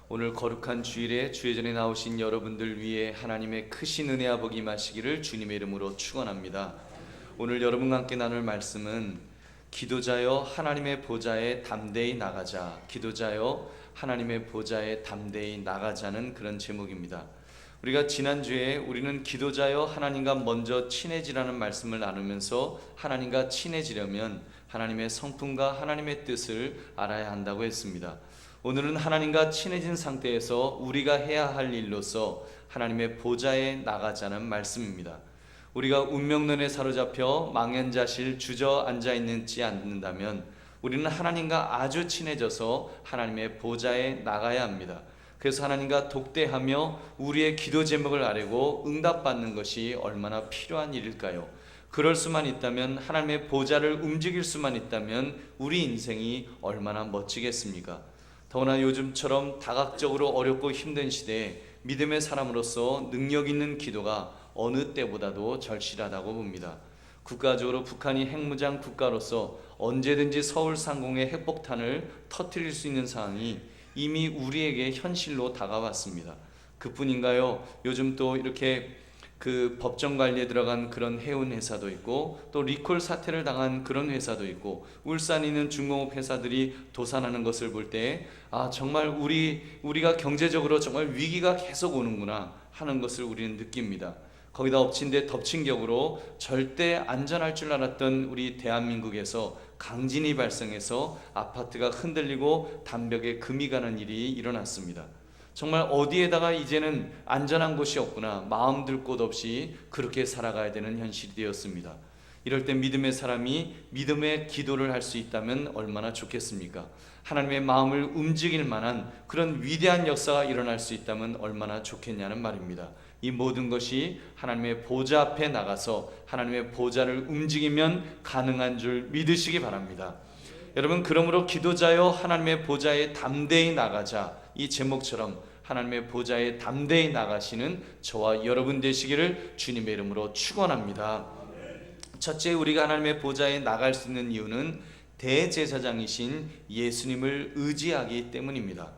오늘 거룩한 주일에 주의 전에 나오신 여러분들 위해 하나님의 크신 은혜와 복이 임하시기를 주님의 이름으로 축원합니다. 오늘 여러분과 함께 나눌 말씀은 기도자여 하나님의 보좌에 담대히 나가자, 기도자여 하나님의 보좌에 담대히 나가자는 그런 제목입니다. 우리가 지난주에 우리는 기도자여 하나님과 먼저 친해지라는 말씀을 나누면서 하나님과 친해지려면 하나님의 성품과 하나님의 뜻을 알아야 한다고 했습니다. 오늘은 하나님과 친해진 상태에서 우리가 해야 할 일로서 하나님의 보좌에 나가자는 말씀입니다. 우리가 운명론에 사로잡혀 망연자실 주저앉아 있지 않는다면 우리는 하나님과 아주 친해져서 하나님의 보좌에 나가야 합니다. 그래서 하나님과 독대하며 우리의 기도 제목을 아뢰고 응답받는 것이 얼마나 필요한 일일까요? 그럴 수만 있다면, 하나님의 보좌를 움직일 수만 있다면 우리 인생이 얼마나 멋지겠습니까? 더구나 요즘처럼 다각적으로 어렵고 힘든 시대에 믿음의 사람으로서 능력 있는 기도가 어느 때보다도 절실하다고 봅니다. 국가적으로 북한이 핵무장 국가로서 언제든지 서울 상공의 핵폭탄을 터뜨릴 수 있는 상황이 이미 우리에게 현실로 다가왔습니다. 그뿐인가요? 요즘 또 이렇게 법정 관리에 들어간 그런 해운 회사도 있고, 또 리콜 사태를 당한 그런 회사도 있고, 울산에 있는 중공업 회사들이 도산하는 것을 볼 때 정말 우리가 경제적으로 정말 위기가 계속 오는구나 하는 것을 우리는 느낍니다. 거기다 엎친 데 덮친 격으로 절대 안전할 줄 알았던 우리 대한민국에서 강진이 발생해서 아파트가 흔들리고 담벽에 금이 가는 일이 일어났습니다. 정말 어디에다가 이제는 안전한 곳이 없구나, 마음 들 곳 없이 그렇게 살아가야 되는 현실이 되었습니다. 이럴 때 믿음의 사람이 믿음의 기도를 할 수 있다면 얼마나 좋겠습니까? 하나님의 마음을 움직일 만한 그런 위대한 역사가 일어날 수 있다면 얼마나 좋겠냐는 말입니다. 이 모든 것이 하나님의 보좌 앞에 나가서 하나님의 보좌를 움직이면 가능한 줄 믿으시기 바랍니다. 여러분, 그러므로 기도자여 하나님의 보좌에 담대히 나가자, 이 제목처럼 하나님의 보좌에 담대히 나가시는 저와 여러분 되시기를 주님의 이름으로 축원합니다. 첫째, 우리가 하나님의 보좌에 나갈 수 있는 이유는 대제사장이신 예수님을 의지하기 때문입니다.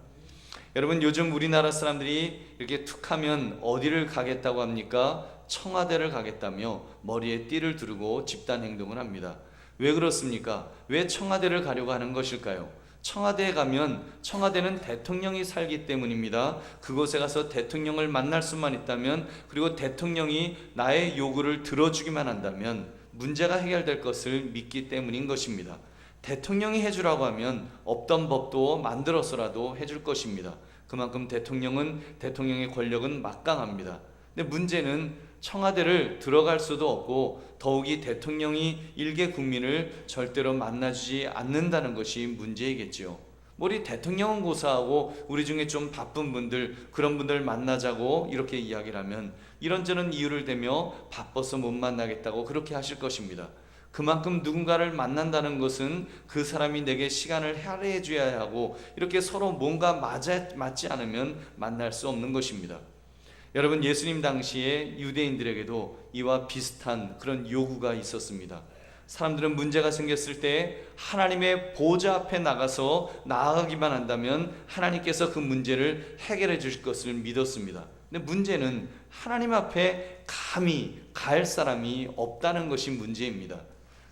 여러분, 요즘 우리나라 사람들이 이렇게 툭 하면 어디를 가겠다고 합니까? 청와대를 가겠다며 머리에 띠를 두르고 집단 행동을 합니다. 왜 그렇습니까? 왜 청와대를 가려고 하는 것일까요? 청와대에 가면 청와대는 대통령이 살기 때문입니다. 그곳에 가서 대통령을 만날 수만 있다면, 그리고 대통령이 나의 요구를 들어주기만 한다면 문제가 해결될 것을 믿기 때문인 것입니다. 대통령이 해주라고 하면 없던 법도 만들어서라도 해줄 것입니다. 그만큼 대통령의 권력은 막강합니다. 근데 문제는 청와대를 들어갈 수도 없고, 더욱이 대통령이 일개 국민을 절대로 만나주지 않는다는 것이 문제이겠지요. 우리 대통령은 고사하고 우리 중에 좀 바쁜 분들, 그런 분들 만나자고 이렇게 이야기를 하면 이런저런 이유를 대며 바빠서 못 만나겠다고 그렇게 하실 것입니다. 그만큼 누군가를 만난다는 것은 그 사람이 내게 시간을 할애해 줘야 하고, 이렇게 서로 뭔가 맞지 않으면 만날 수 없는 것입니다. 여러분, 예수님 당시에 유대인들에게도 이와 비슷한 그런 요구가 있었습니다. 사람들은 문제가 생겼을 때 하나님의 보좌 앞에 나아가기만 한다면 하나님께서 그 문제를 해결해 주실 것을 믿었습니다. 근데 문제는 하나님 앞에 감히 갈 사람이 없다는 것이 문제입니다.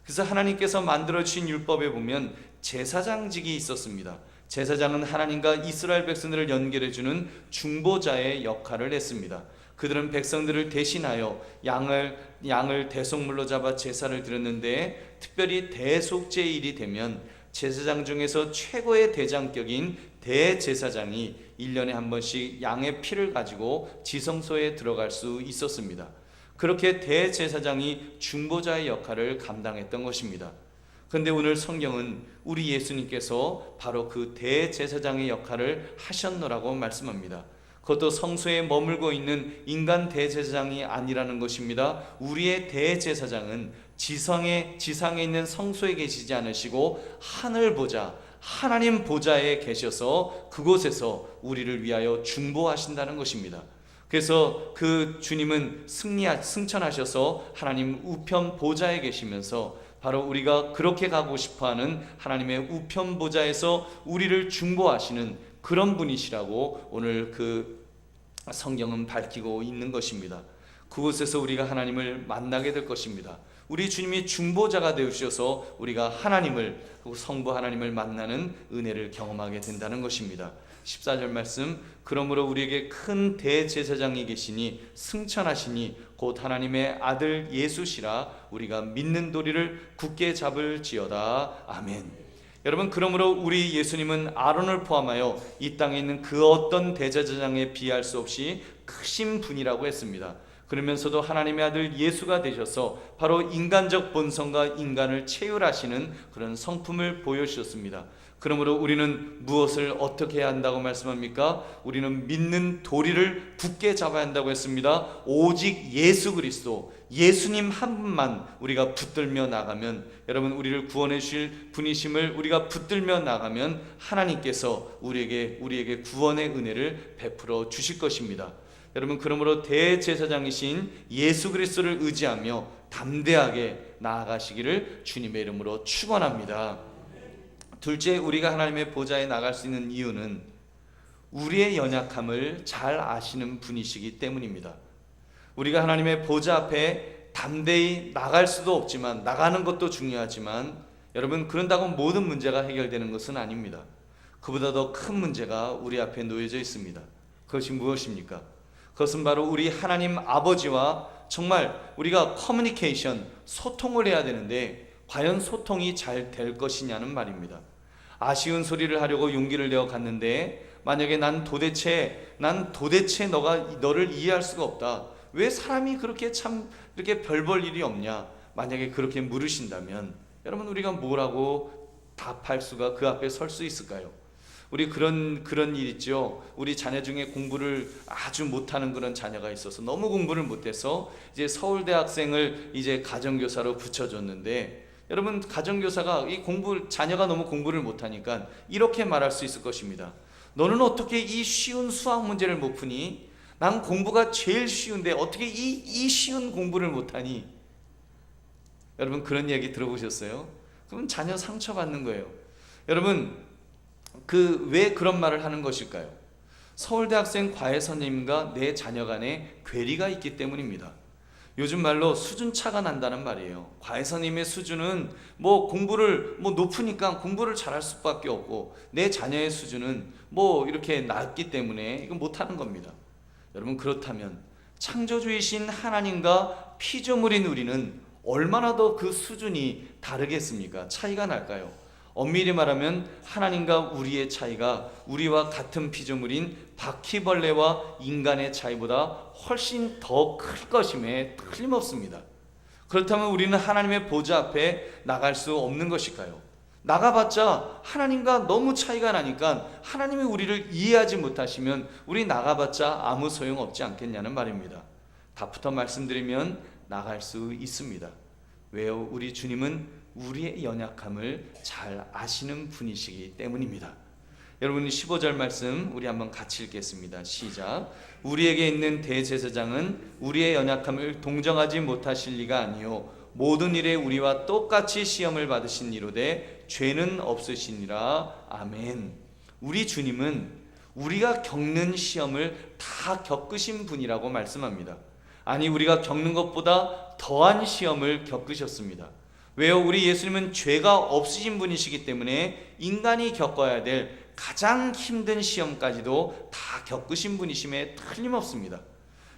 그래서 하나님께서 만들어주신 율법에 보면 제사장직이 있었습니다. 제사장은 하나님과 이스라엘 백성들을 연결해주는 중보자의 역할을 했습니다. 그들은 백성들을 대신하여 양을 대속물로 잡아 제사를 드렸는데, 특별히 대속제일이 되면 제사장 중에서 최고의 대장격인 대제사장이 1년에 한 번씩 양의 피를 가지고 지성소에 들어갈 수 있었습니다. 그렇게 대제사장이 중보자의 역할을 감당했던 것입니다. 그런데 오늘 성경은 우리 예수님께서 바로 그 대제사장의 역할을 하셨노라고 말씀합니다. 그것도 성소에 머물고 있는 인간 대제사장이 아니라는 것입니다. 우리의 대제사장은 지상에 있는 성소에 계시지 않으시고 하늘 보좌, 하나님 보좌에 계셔서 그곳에서 우리를 위하여 중보하신다는 것입니다. 그래서 그 주님은 승천하셔서 하나님 우편 보좌에 계시면서 바로 우리가 그렇게 가고 싶어하는 하나님의 우편 보좌에서 우리를 중보하시는 그런 분이시라고 오늘 그 성경은 밝히고 있는 것입니다. 그곳에서 우리가 하나님을 만나게 될 것입니다. 우리 주님이 중보자가 되어주셔서 우리가 하나님을, 성부 하나님을 만나는 은혜를 경험하게 된다는 것입니다. 14절 말씀, 그러므로 우리에게 큰 대제사장이 계시니 승천하시니 곧 하나님의 아들 예수시라 우리가 믿는 도리를 굳게 잡을지어다. 아멘. 여러분, 그러므로 우리 예수님은 아론을 포함하여 이 땅에 있는 그 어떤 대제사장에 비할 수 없이 크신 분이라고 했습니다. 그러면서도 하나님의 아들 예수가 되셔서 바로 인간적 본성과 인간을 체휼하시는 그런 성품을 보여주셨습니다. 그러므로 우리는 무엇을 어떻게 해야 한다고 말씀합니까? 우리는 믿는 도리를 굳게 잡아야 한다고 했습니다. 오직 예수 그리스도, 예수님 한 분만 우리가 붙들며 나가면, 여러분, 우리를 구원해 주실 분이심을 우리가 붙들며 나가면 하나님께서 우리에게 구원의 은혜를 베풀어 주실 것입니다. 여러분, 그러므로 대제사장이신 예수 그리스도를 의지하며 담대하게 나아가시기를 주님의 이름으로 축원합니다. 둘째, 우리가 하나님의 보좌에 나갈 수 있는 이유는 우리의 연약함을 잘 아시는 분이시기 때문입니다. 우리가 하나님의 보좌 앞에 담대히 나갈 수도 없지만, 나가는 것도 중요하지만, 여러분, 그런다고 모든 문제가 해결되는 것은 아닙니다. 그보다 더 큰 문제가 우리 앞에 놓여져 있습니다. 그것이 무엇입니까? 그것은 바로 우리 하나님 아버지와 정말 우리가 커뮤니케이션, 소통을 해야 되는데 과연 소통이 잘 될 것이냐는 말입니다. 아쉬운 소리를 하려고 용기를 내어 갔는데 만약에 난 도대체 너를 이해할 수가 없다. 왜 사람이 그렇게 이렇게 별 볼 일이 없냐? 만약에 그렇게 물으신다면 여러분, 우리가 뭐라고 답할 수가, 그 앞에 설 수 있을까요? 우리 그런 일 있죠. 우리 자녀 중에 공부를 아주 못하는 그런 자녀가 있어서 너무 공부를 못해서 이제 서울대학생을 이제 가정교사로 붙여줬는데, 여러분, 가정교사가 자녀가 너무 공부를 못하니까 이렇게 말할 수 있을 것입니다. 너는 어떻게 이 쉬운 수학 문제를 못 푸니? 난 공부가 제일 쉬운데 어떻게 이 쉬운 공부를 못하니? 여러분, 그런 얘기 들어보셨어요? 그럼 자녀 상처받는 거예요. 여러분, 왜 그런 말을 하는 것일까요? 서울대학생 과외 선생님과 내 자녀 간에 괴리가 있기 때문입니다. 요즘 말로 수준차가 난다는 말이에요. 과외 선생님의 수준은 공부를 높으니까 공부를 잘할 수밖에 없고, 내 자녀의 수준은 이렇게 낮기 때문에 이건 못하는 겁니다. 여러분, 그렇다면 창조주이신 하나님과 피조물인 우리는 얼마나 더 그 수준이 다르겠습니까? 차이가 날까요? 엄밀히 말하면 하나님과 우리의 차이가 우리와 같은 피조물인 바퀴벌레와 인간의 차이보다 훨씬 더 클 것임에 틀림없습니다. 그렇다면 우리는 하나님의 보좌 앞에 나갈 수 없는 것일까요? 나가봤자 하나님과 너무 차이가 나니까 하나님이 우리를 이해하지 못하시면 우리 나가봤자 아무 소용없지 않겠냐는 말입니다. 답부터 말씀드리면 나갈 수 있습니다. 왜요? 우리 주님은 우리의 연약함을 잘 아시는 분이시기 때문입니다. 여러분, 15절 말씀 우리 한번 같이 읽겠습니다. 시작. 우리에게 있는 대제사장은 우리의 연약함을 동정하지 못하실 리가 아니요 모든 일에 우리와 똑같이 시험을 받으신 이로되 죄는 없으시니라. 아멘. 우리 주님은 우리가 겪는 시험을 다 겪으신 분이라고 말씀합니다. 아니, 우리가 겪는 것보다 더한 시험을 겪으셨습니다. 왜요? 우리 예수님은 죄가 없으신 분이시기 때문에 인간이 겪어야 될 가장 힘든 시험까지도 다 겪으신 분이심에 틀림없습니다.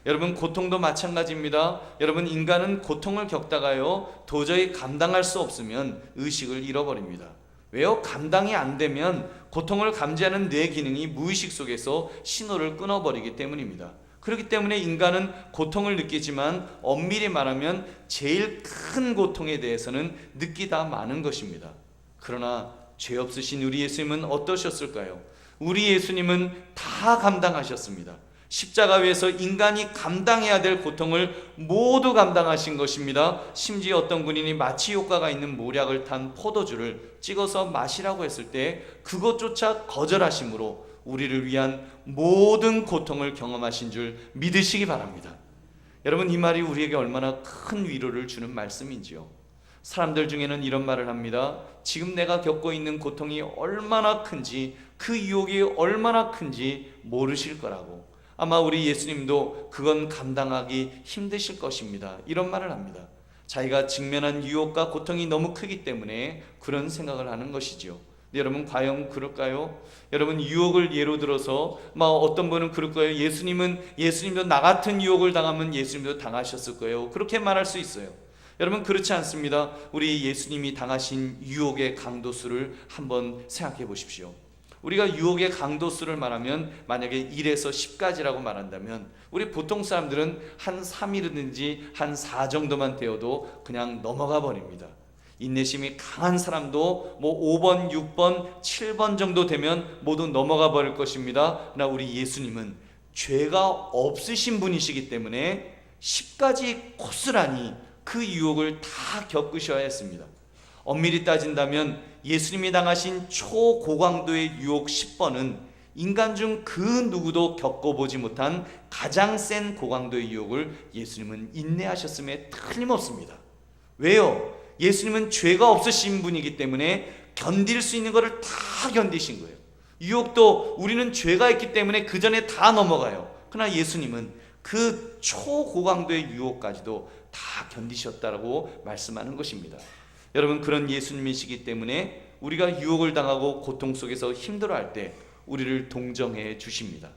여러분, 고통도 마찬가지입니다. 여러분, 인간은 고통을 겪다가요 도저히 감당할 수 없으면 의식을 잃어버립니다. 왜요? 감당이 안 되면 고통을 감지하는 뇌 기능이 무의식 속에서 신호를 끊어버리기 때문입니다. 그렇기 때문에 인간은 고통을 느끼지만 엄밀히 말하면 제일 큰 고통에 대해서는 느끼다 마는 것입니다. 그러나 죄 없으신 우리 예수님은 어떠셨을까요? 우리 예수님은 다 감당하셨습니다. 십자가 위에서 인간이 감당해야 될 고통을 모두 감당하신 것입니다. 심지어 어떤 군인이 마취 효과가 있는 모략을 탄 포도주를 찍어서 마시라고 했을 때 그것조차 거절하심으로 우리를 위한 모든 고통을 경험하신 줄 믿으시기 바랍니다. 여러분, 이 말이 우리에게 얼마나 큰 위로를 주는 말씀인지요. 사람들 중에는 이런 말을 합니다. 지금 내가 겪고 있는 고통이 얼마나 큰지, 그 유혹이 얼마나 큰지 모르실 거라고. 아마 우리 예수님도 그건 감당하기 힘드실 것입니다. 이런 말을 합니다. 자기가 직면한 유혹과 고통이 너무 크기 때문에 그런 생각을 하는 것이죠. 여러분 과연 그럴까요? 여러분 유혹을 예로 들어서 어떤 분은 그럴 거예요. 예수님도 나 같은 유혹을 당하면 예수님도 당하셨을 거예요. 그렇게 말할 수 있어요. 여러분 그렇지 않습니다. 우리 예수님이 당하신 유혹의 강도수를 한번 생각해 보십시오. 우리가 유혹의 강도수를 말하면 만약에 1에서 10까지라고 말한다면 우리 보통 사람들은 한 3이든지 한 4 정도만 되어도 그냥 넘어가 버립니다. 인내심이 강한 사람도 5번, 6번, 7번 정도 되면 모두 넘어가 버릴 것입니다. 그러나 우리 예수님은 죄가 없으신 분이시기 때문에 10까지 고스란히 그 유혹을 다 겪으셔야 했습니다. 엄밀히 따진다면 예수님이 당하신 초고강도의 유혹 10번은 인간 중 그 누구도 겪어보지 못한 가장 센 고강도의 유혹을 예수님은 인내하셨음에 틀림없습니다. 왜요? 예수님은 죄가 없으신 분이기 때문에 견딜 수 있는 것을 다 견디신 거예요. 유혹도 우리는 죄가 있기 때문에 그 전에 다 넘어가요. 그러나 예수님은 그 초고강도의 유혹까지도 다 견디셨다라고 말씀하는 것입니다. 여러분 그런 예수님이시기 때문에 우리가 유혹을 당하고 고통 속에서 힘들어할 때 우리를 동정해 주십니다.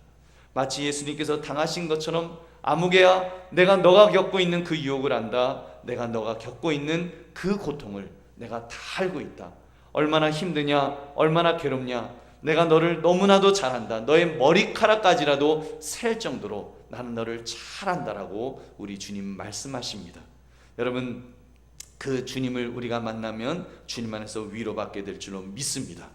마치 예수님께서 당하신 것처럼 아무개야 내가 너가 겪고 있는 그 유혹을 안다. 내가 너가 겪고 있는 그 고통을 내가 다 알고 있다. 얼마나 힘드냐, 얼마나 괴롭냐, 내가 너를 너무나도 잘 안다. 너의 머리카락까지라도 셀 정도로 나는 너를 잘 안다라고 우리 주님 말씀하십니다. 여러분 그 주님을 우리가 만나면 주님 안에서 위로받게 될 줄로 믿습니다.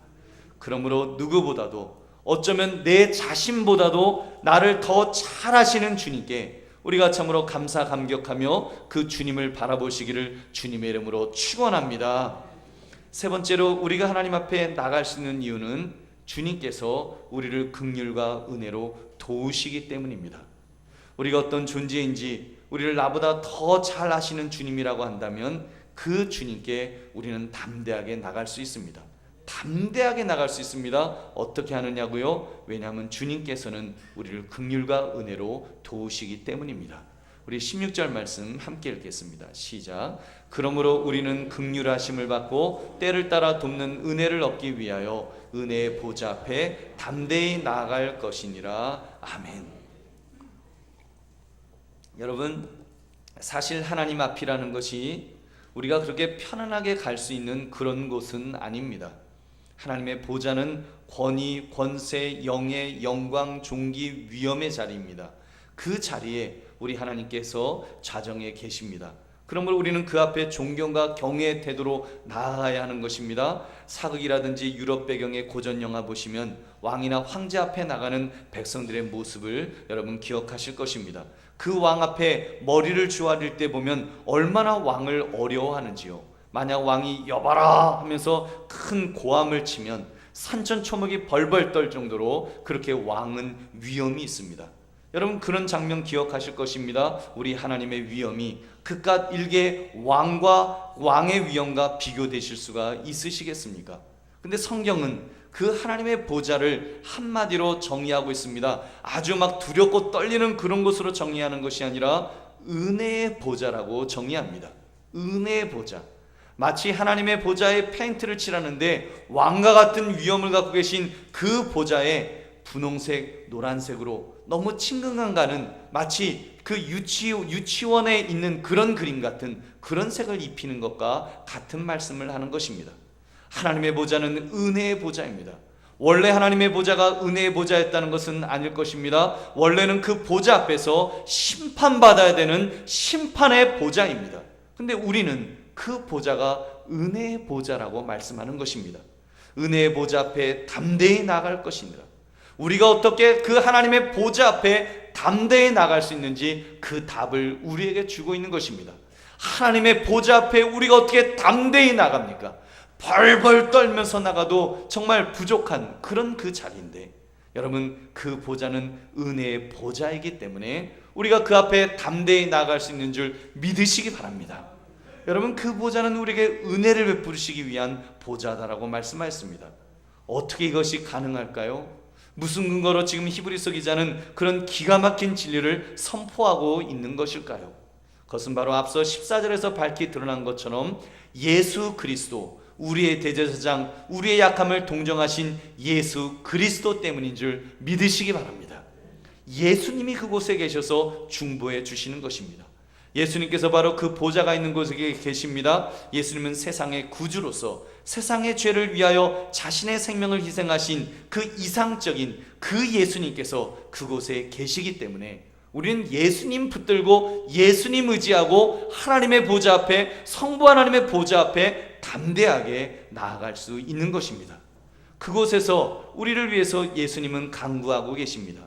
그러므로 누구보다도 어쩌면 내 자신보다도 나를 더 잘 아시는 주님께 우리가 참으로 감사 감격하며 그 주님을 바라보시기를 주님의 이름으로 축원합니다. 세 번째로 우리가 하나님 앞에 나갈 수 있는 이유는 주님께서 우리를 긍휼과 은혜로 도우시기 때문입니다. 우리가 어떤 존재인지 우리를 나보다 더 잘 아시는 주님이라고 한다면 그 주님께 우리는 담대하게 나갈 수 있습니다. 담대하게 나갈 수 있습니다. 어떻게 하느냐고요? 왜냐하면 주님께서는 우리를 긍휼과 은혜로 도우시기 때문입니다. 우리 16절 말씀 함께 읽겠습니다. 시작. 그러므로 우리는 긍휼하심을 받고 때를 따라 돕는 은혜를 얻기 위하여 은혜의 보좌 앞에 담대히 나아갈 것이니라. 아멘. 여러분 사실 하나님 앞이라는 것이 우리가 그렇게 편안하게 갈 수 있는 그런 곳은 아닙니다. 하나님의 보좌는 권위, 권세, 영예, 영광, 존귀, 위엄의 자리입니다. 그 자리에 우리 하나님께서 좌정에 계십니다. 그러므로 우리는 그 앞에 존경과 경외의 태도로 나아가야 하는 것입니다. 사극이라든지 유럽 배경의 고전 영화 보시면 왕이나 황제 앞에 나가는 백성들의 모습을 여러분 기억하실 것입니다. 그 왕 앞에 머리를 조아릴 때 보면 얼마나 왕을 어려워하는지요. 만약 왕이 여봐라 하면서 큰 고함을 치면 산천초목이 벌벌 떨 정도로 그렇게 왕은 위엄이 있습니다. 여러분 그런 장면 기억하실 것입니다. 우리 하나님의 위엄이 그깟 일개 왕과 왕의 위엄과 비교되실 수가 있으시겠습니까? 근데 성경은 그 하나님의 보좌를 한마디로 정의하고 있습니다. 아주 막 두렵고 떨리는 그런 곳으로 정의하는 것이 아니라 은혜의 보좌라고 정의합니다. 은혜의 보좌. 마치 하나님의 보좌에 페인트를 칠하는데 왕과 같은 위엄을 갖고 계신 그 보좌에 분홍색, 노란색으로 너무 친근감가는 마치 그 유치원에 있는 그런 그림 같은 그런 색을 입히는 것과 같은 말씀을 하는 것입니다. 하나님의 보좌는 은혜의 보좌입니다. 원래 하나님의 보좌가 은혜의 보좌였다는 것은 아닐 것입니다. 원래는 그 보좌 앞에서 심판받아야 되는 심판의 보좌입니다. 근데 우리는 그 보좌가 은혜의 보좌라고 말씀하는 것입니다. 은혜의 보좌 앞에 담대히 나갈 것입니다. 우리가 어떻게 그 하나님의 보좌 앞에 담대히 나갈 수 있는지 그 답을 우리에게 주고 있는 것입니다. 하나님의 보좌 앞에 우리가 어떻게 담대히 나갑니까? 벌벌 떨면서 나가도 정말 부족한 그런 그 자리인데 여러분 그 보좌는 은혜의 보좌이기 때문에 우리가 그 앞에 담대히 나갈 수 있는 줄 믿으시기 바랍니다. 여러분, 그 보좌는 우리에게 은혜를 베푸시기 위한 보좌다라고 말씀하였습니다. 어떻게 이것이 가능할까요? 무슨 근거로 지금 히브리서 기자는 그런 기가 막힌 진리를 선포하고 있는 것일까요? 그것은 바로 앞서 14절에서 밝히 드러난 것처럼 예수 그리스도, 우리의 대제사장, 우리의 약함을 동정하신 예수 그리스도 때문인 줄 믿으시기 바랍니다. 예수님이 그곳에 계셔서 중보해 주시는 것입니다. 예수님께서 바로 그 보좌가 있는 곳에 계십니다. 예수님은 세상의 구주로서 세상의 죄를 위하여 자신의 생명을 희생하신 그 이상적인 그 예수님께서 그곳에 계시기 때문에 우리는 예수님 붙들고 예수님 의지하고 하나님의 보좌 앞에, 성부 하나님의 보좌 앞에 담대하게 나아갈 수 있는 것입니다. 그곳에서 우리를 위해서 예수님은 간구하고 계십니다.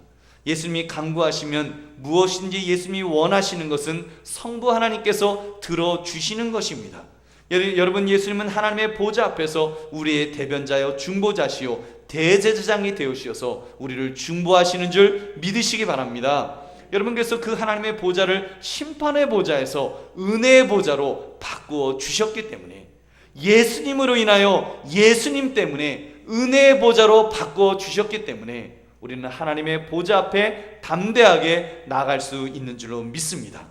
예수님이 간구하시면 무엇인지 예수님이 원하시는 것은 성부 하나님께서 들어주시는 것입니다. 여러분, 예수님은 하나님의 보좌 앞에서 우리의 대변자여 중보자시요 대제사장이 되어주셔서 우리를 중보하시는 줄 믿으시기 바랍니다. 여러분, 그래서 그 하나님의 보좌를 심판의 보좌에서 은혜의 보좌로 바꾸어 주셨기 때문에, 예수님으로 인하여 예수님 때문에 은혜의 보좌로 바꾸어 주셨기 때문에 우리는 하나님의 보좌 앞에 담대하게 나갈 수 있는 줄로 믿습니다.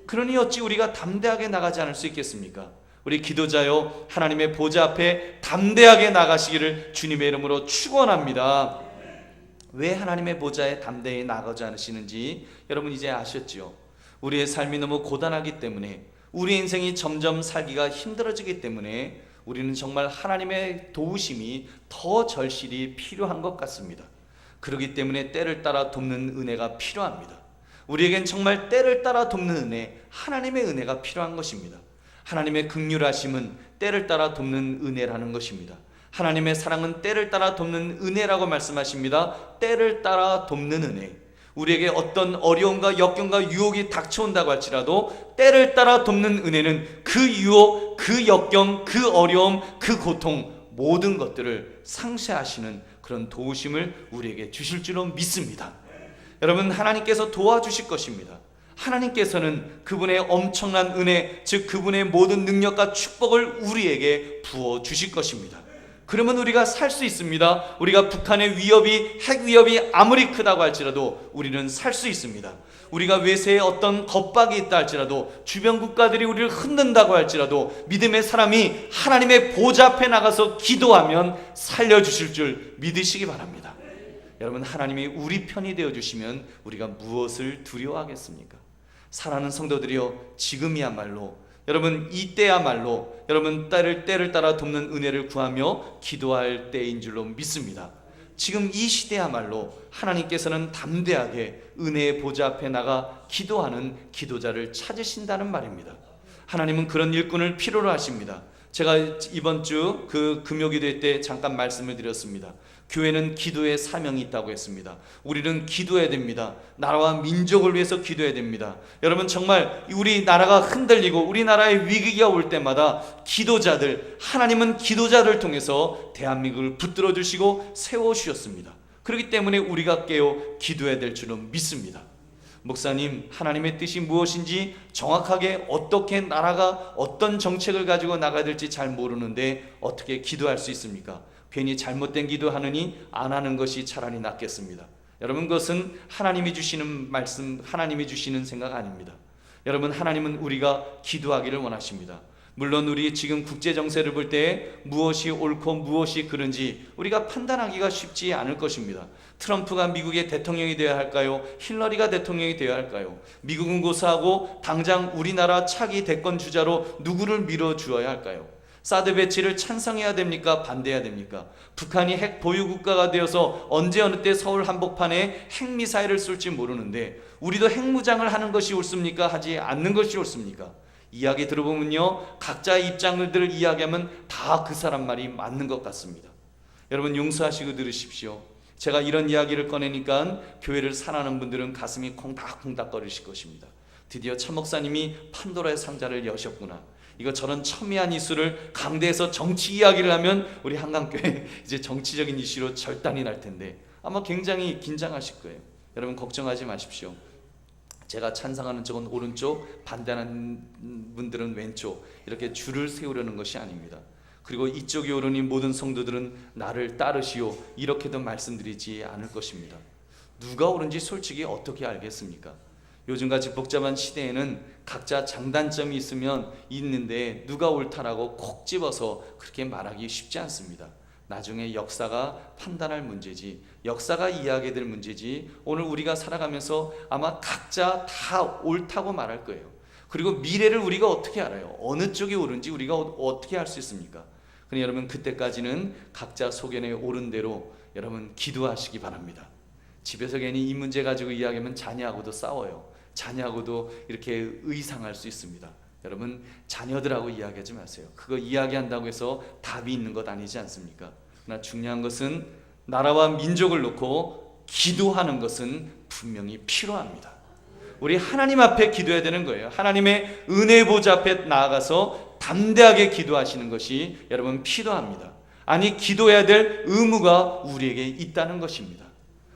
그러니 어찌 우리가 담대하게 나가지 않을 수 있겠습니까? 우리 기도자여 하나님의 보좌 앞에 담대하게 나가시기를 주님의 이름으로 축원합니다. 왜 하나님의 보좌에 담대히 나가지 않으시는지 여러분 이제 아셨죠? 우리의 삶이 너무 고단하기 때문에, 우리 인생이 점점 살기가 힘들어지기 때문에 우리는 정말 하나님의 도우심이 더 절실히 필요한 것 같습니다. 그렇기 때문에 때를 따라 돕는 은혜가 필요합니다. 우리에겐 정말 때를 따라 돕는 은혜, 하나님의 은혜가 필요한 것입니다. 하나님의 긍휼하심은 때를 따라 돕는 은혜라는 것입니다. 하나님의 사랑은 때를 따라 돕는 은혜라고 말씀하십니다. 때를 따라 돕는 은혜. 우리에게 어떤 어려움과 역경과 유혹이 닥쳐온다고 할지라도 때를 따라 돕는 은혜는 그 유혹, 그 역경, 그 어려움, 그 고통 모든 것들을 상쇄하시는 그런 도우심을 우리에게 주실 줄로 믿습니다. 여러분, 하나님께서 도와주실 것입니다. 하나님께서는 그분의 엄청난 은혜, 즉 그분의 모든 능력과 축복을 우리에게 부어주실 것입니다. 그러면 우리가 살 수 있습니다. 우리가 북한의 위협이, 핵 위협이 아무리 크다고 할지라도 우리는 살 수 있습니다. 우리가 외세에 어떤 겁박이 있다 할지라도, 주변 국가들이 우리를 흔든다고 할지라도 믿음의 사람이 하나님의 보좌 앞에 나가서 기도하면 살려주실 줄 믿으시기 바랍니다. 여러분, 하나님이 우리 편이 되어주시면 우리가 무엇을 두려워하겠습니까? 사랑하는 성도들이여, 지금이야말로 여러분, 이때야말로 여러분 때를 따라 돕는 은혜를 구하며 기도할 때인 줄로 믿습니다. 지금 이 시대야말로 하나님께서는 담대하게 은혜의 보좌 앞에 나가 기도하는 기도자를 찾으신다는 말입니다. 하나님은 그런 일꾼을 필요로 하십니다. 제가 이번 주 그 금요기도 때 잠깐 말씀을 드렸습니다. 교회는 기도의 사명이 있다고 했습니다. 우리는 기도해야 됩니다. 나라와 민족을 위해서 기도해야 됩니다. 여러분, 정말 우리 나라가 흔들리고 우리나라에 위기가 올 때마다 기도자들, 하나님은 기도자를 통해서 대한민국을 붙들어 주시고 세워 주셨습니다. 그렇기 때문에 우리가 깨어 기도해야 될 줄은 믿습니다. 목사님, 하나님의 뜻이 무엇인지 정확하게 어떻게 나라가 어떤 정책을 가지고 나가야 될지 잘 모르는데 어떻게 기도할 수 있습니까? 괜히 잘못된 기도하느니 안 하는 것이 차라리 낫겠습니다. 여러분, 그것은 하나님이 주시는 말씀, 하나님이 주시는 생각 아닙니다. 여러분, 하나님은 우리가 기도하기를 원하십니다. 물론 우리 지금 국제 정세를 볼 때 무엇이 옳고 무엇이 그른지 우리가 판단하기가 쉽지 않을 것입니다. 트럼프가 미국의 대통령이 되어야 할까요? 힐러리가 대통령이 되어야 할까요? 미국은 고사하고 당장 우리나라 차기 대권 주자로 누구를 밀어주어야 할까요? 사드 배치를 찬성해야 됩니까? 반대해야 됩니까? 북한이 핵 보유 국가가 되어서 언제 어느 때 서울 한복판에 핵미사일을 쏠지 모르는데 우리도 핵무장을 하는 것이 옳습니까? 하지 않는 것이 옳습니까? 이야기 들어보면요, 각자의 입장들을 이야기하면 다 그 사람 말이 맞는 것 같습니다. 여러분, 용서하시고 들으십시오. 제가 이런 이야기를 꺼내니까 교회를 사랑하는 분들은 가슴이 콩닥콩닥 거리실 것입니다. 드디어 차 목사님이 판도라의 상자를 여셨구나. 이거 저런 첨예한 이슈를 강대에서 정치 이야기를 하면 우리 한강교회 이제 정치적인 이슈로 절단이 날 텐데 아마 굉장히 긴장하실 거예요. 여러분, 걱정하지 마십시오. 제가 찬성하는 쪽은 오른쪽, 반대하는 분들은 왼쪽, 이렇게 줄을 세우려는 것이 아닙니다. 그리고 이쪽이 옳으니 모든 성도들은 나를 따르시오, 이렇게도 말씀드리지 않을 것입니다. 누가 옳은지 솔직히 어떻게 알겠습니까? 요즘같이 복잡한 시대에는 각자 장단점이 있는데 누가 옳다라고 콕 집어서 그렇게 말하기 쉽지 않습니다. 나중에 역사가 판단할 문제지, 역사가 이해하게 될 문제지, 오늘 우리가 살아가면서 아마 각자 다 옳다고 말할 거예요. 그리고 미래를 우리가 어떻게 알아요? 어느 쪽이 옳은지 우리가 어떻게 알 수 있습니까? 그러니 여러분, 그때까지는 각자 소견에 옳은 대로 여러분 기도하시기 바랍니다. 집에서 괜히 이 문제 가지고 이야기하면 자녀하고도 싸워요. 자녀하고도 이렇게 의상할 수 있습니다. 여러분, 자녀들하고 이야기하지 마세요. 그거 이야기한다고 해서 답이 있는 것 아니지 않습니까? 그러나 중요한 것은 나라와 민족을 놓고 기도하는 것은 분명히 필요합니다. 우리 하나님 앞에 기도해야 되는 거예요. 하나님의 은혜 보좌 앞에 나아가서 담대하게 기도하시는 것이 여러분 필요합니다. 아니, 기도해야 될 의무가 우리에게 있다는 것입니다.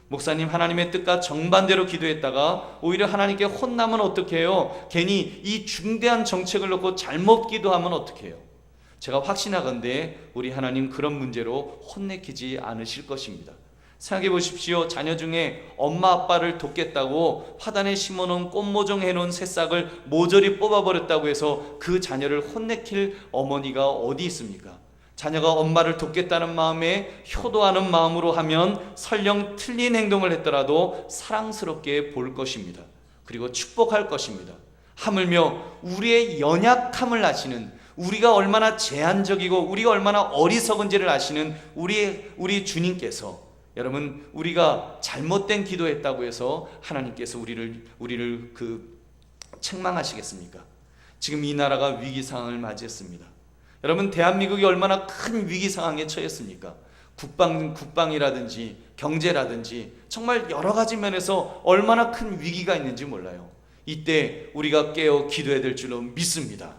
목사님, 하나님의 뜻과 정반대로 기도했다가 오히려 하나님께 혼나면 어떻게 해요? 괜히 이 중대한 정책을 놓고 잘못 기도하면 어떻게 해요? 제가 확신하건대 우리 하나님 그런 문제로 혼내키지 않으실 것입니다. 생각해 보십시오. 자녀 중에 엄마 아빠를 돕겠다고 화단에 심어놓은 꽃모종 해놓은 새싹을 모조리 뽑아버렸다고 해서 그 자녀를 혼내킬 어머니가 어디 있습니까? 자녀가 엄마를 돕겠다는 마음에 효도하는 마음으로 하면 설령 틀린 행동을 했더라도 사랑스럽게 볼 것입니다. 그리고 축복할 것입니다. 하물며 우리의 연약함을 아시는, 우리가 얼마나 제한적이고 우리가 얼마나 어리석은지를 아시는 우리 주님께서, 여러분, 우리가 잘못된 기도했다고 해서 하나님께서 우리를 책망하시겠습니까? 지금 이 나라가 위기 상황을 맞이했습니다. 여러분, 대한민국이 얼마나 큰 위기 상황에 처했습니까? 국방이라든지 경제라든지 정말 여러 가지 면에서 얼마나 큰 위기가 있는지 몰라요. 이때 우리가 깨어 기도해야 될 줄로 믿습니다.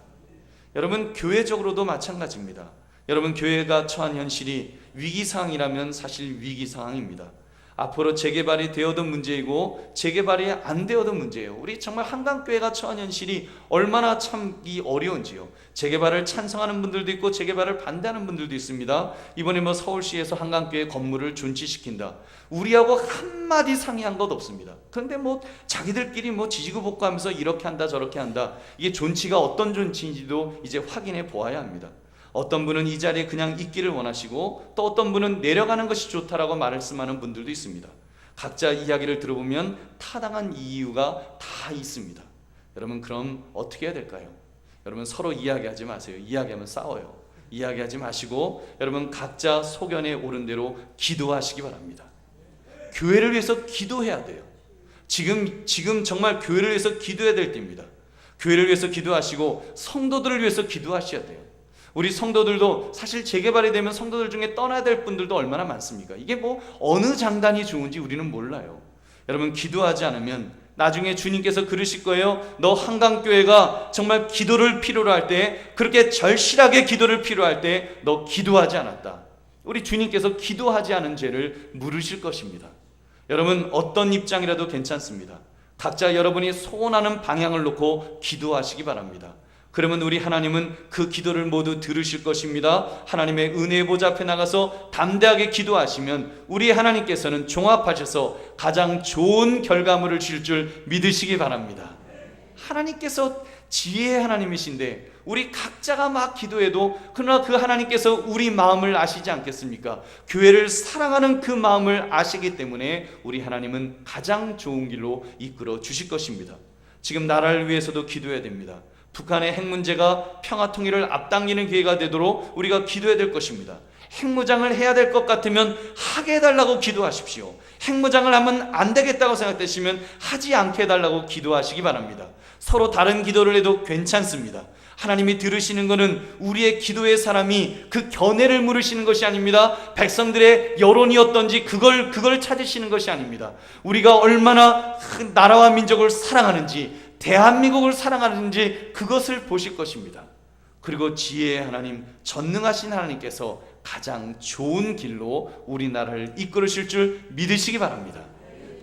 여러분, 교회적으로도 마찬가지입니다. 여러분, 교회가 처한 현실이 위기 상황이라면 사실 위기 상황입니다. 앞으로 재개발이 되어도 문제이고 재개발이 안 되어도 문제예요. 우리 정말 한강교회가 처한 현실이 얼마나 참기 어려운지요. 재개발을 찬성하는 분들도 있고 재개발을 반대하는 분들도 있습니다. 이번에 서울시에서 한강교회 건물을 존치시킨다. 우리하고 한마디 상의한 것 없습니다. 그런데 자기들끼리 지지고 볶고하면서 이렇게 한다 저렇게 한다. 이게 존치가 어떤 존치인지도 이제 확인해 보아야 합니다. 어떤 분은 이 자리에 그냥 있기를 원하시고 또 어떤 분은 내려가는 것이 좋다라고 말씀하는 분들도 있습니다. 각자 이야기를 들어보면 타당한 이유가 다 있습니다. 여러분, 그럼 어떻게 해야 될까요? 여러분, 서로 이야기하지 마세요. 이야기하면 싸워요. 이야기하지 마시고 여러분, 각자 소견에 옳은 대로 기도하시기 바랍니다. 교회를 위해서 기도해야 돼요. 지금 정말 교회를 위해서 기도해야 될 때입니다. 교회를 위해서 기도하시고 성도들을 위해서 기도하셔야 돼요. 우리 성도들도 사실 재개발이 되면 성도들 중에 떠나야 될 분들도 얼마나 많습니까? 이게 어느 장단이 좋은지 우리는 몰라요. 여러분, 기도하지 않으면 나중에 주님께서 그러실 거예요. 너 한강교회가 정말 기도를 필요로 할 때, 그렇게 절실하게 기도를 필요할 때 너 기도하지 않았다. 우리 주님께서 기도하지 않은 죄를 물으실 것입니다. 여러분, 어떤 입장이라도 괜찮습니다. 각자 여러분이 소원하는 방향을 놓고 기도하시기 바랍니다. 그러면 우리 하나님은 그 기도를 모두 들으실 것입니다. 하나님의 은혜의 보좌 앞에 나가서 담대하게 기도하시면 우리 하나님께서는 종합하셔서 가장 좋은 결과물을 주실 줄 믿으시기 바랍니다. 하나님께서 지혜의 하나님이신데 우리 각자가 막 기도해도 그러나 그 하나님께서 우리 마음을 아시지 않겠습니까? 교회를 사랑하는 그 마음을 아시기 때문에 우리 하나님은 가장 좋은 길로 이끌어 주실 것입니다. 지금 나라를 위해서도 기도해야 됩니다. 북한의 핵 문제가 평화 통일을 앞당기는 기회가 되도록 우리가 기도해야 될 것입니다. 핵무장을 해야 될 것 같으면 하게 해달라고 기도하십시오. 핵무장을 하면 안 되겠다고 생각되시면 하지 않게 해달라고 기도하시기 바랍니다. 서로 다른 기도를 해도 괜찮습니다. 하나님이 들으시는 것은 우리의 기도의 사람이 그 견해를 물으시는 것이 아닙니다. 백성들의 여론이 어떤지 그걸 찾으시는 것이 아닙니다. 우리가 얼마나 나라와 민족을 사랑하는지, 대한민국을 사랑하는지 그것을 보실 것입니다. 그리고 지혜의 하나님, 전능하신 하나님께서 가장 좋은 길로 우리나라를 이끌으실 줄 믿으시기 바랍니다.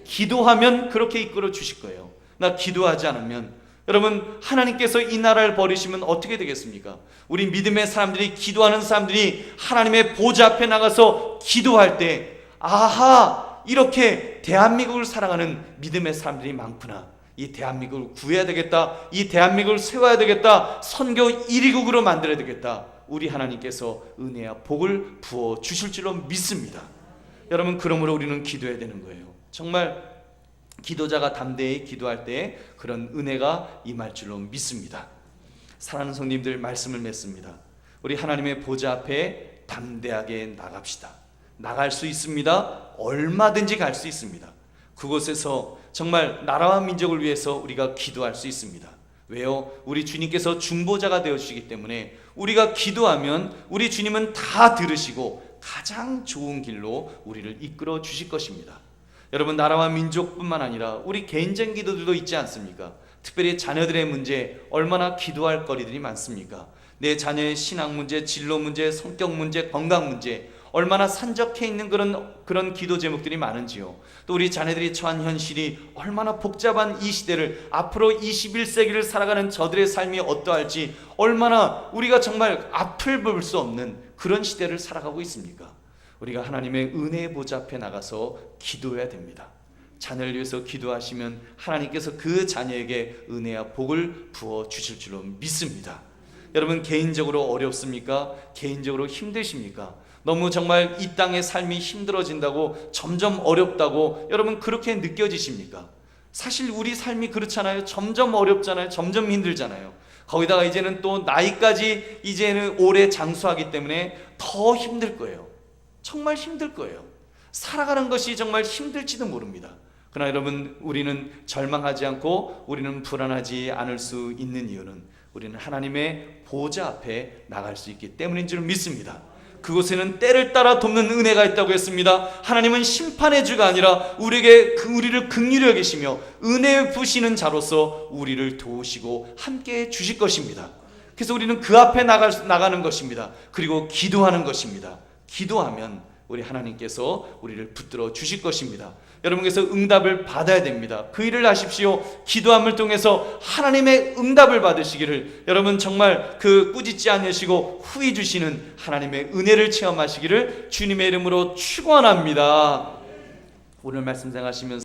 기도하면 그렇게 이끌어 주실 거예요. 나 기도하지 않으면 여러분 하나님께서 이 나라를 버리시면 어떻게 되겠습니까? 우리 믿음의 사람들이, 기도하는 사람들이 하나님의 보좌 앞에 나가서 기도할 때 아하, 이렇게 대한민국을 사랑하는 믿음의 사람들이 많구나, 이 대한민국을 구해야 되겠다, 이 대한민국을 세워야 되겠다, 선교 1위국으로 만들어야 되겠다, 우리 하나님께서 은혜와 복을 부어 주실 줄로 믿습니다. 여러분, 그러므로 우리는 기도해야 되는 거예요. 정말 기도자가 담대히 기도할 때 그런 은혜가 임할 줄로 믿습니다. 사랑하는 성님들, 말씀을 맺습니다. 우리 하나님의 보좌 앞에 담대하게 나갑시다. 나갈 수 있습니다. 얼마든지 갈 수 있습니다. 그곳에서 정말 나라와 민족을 위해서 우리가 기도할 수 있습니다. 왜요? 우리 주님께서 중보자가 되어주시기 때문에 우리가 기도하면 우리 주님은 다 들으시고 가장 좋은 길로 우리를 이끌어 주실 것입니다. 여러분, 나라와 민족뿐만 아니라 우리 개인적인 기도들도 있지 않습니까? 특별히 자녀들의 문제, 얼마나 기도할 거리들이 많습니까? 내 자녀의 신앙 문제, 진로 문제, 성격 문제, 건강 문제, 얼마나 산적해 있는 그런 기도 제목들이 많은지요. 또 우리 자녀들이 처한 현실이 얼마나 복잡한 이 시대를, 앞으로 21세기를 살아가는 저들의 삶이 어떠할지, 얼마나 우리가 정말 앞을 볼 수 없는 그런 시대를 살아가고 있습니까? 우리가 하나님의 은혜의 보좌 앞에 나가서 기도해야 됩니다. 자녀를 위해서 기도하시면 하나님께서 그 자녀에게 은혜와 복을 부어 주실 줄로 믿습니다. 여러분, 개인적으로 어렵습니까? 개인적으로 힘드십니까? 너무 정말 이 땅의 삶이 힘들어진다고, 점점 어렵다고 여러분 그렇게 느껴지십니까? 사실 우리 삶이 그렇잖아요. 점점 어렵잖아요. 점점 힘들잖아요. 거기다가 이제는 또 나이까지 이제는 오래 장수하기 때문에 더 힘들 거예요. 정말 힘들 거예요. 살아가는 것이 정말 힘들지도 모릅니다. 그러나 여러분, 우리는 절망하지 않고 우리는 불안하지 않을 수 있는 이유는 우리는 하나님의 보좌 앞에 나갈 수 있기 때문인 줄 믿습니다. 그곳에는 때를 따라 돕는 은혜가 있다고 했습니다. 하나님은 심판의 주가 아니라 우리를 긍휼히 여기시며 은혜 부시는 자로서 우리를 도우시고 함께 주실 것입니다. 그래서 우리는 그 앞에 나가는 것입니다. 그리고 기도하는 것입니다. 기도하면 우리 하나님께서 우리를 붙들어 주실 것입니다. 여러분께서 응답을 받아야 됩니다. 그 일을 하십시오. 기도함을 통해서 하나님의 응답을 받으시기를, 여러분 정말 그 꾸짖지 않으시고 후히 주시는 하나님의 은혜를 체험하시기를 주님의 이름으로 축원합니다. 오늘 말씀 생각하시면서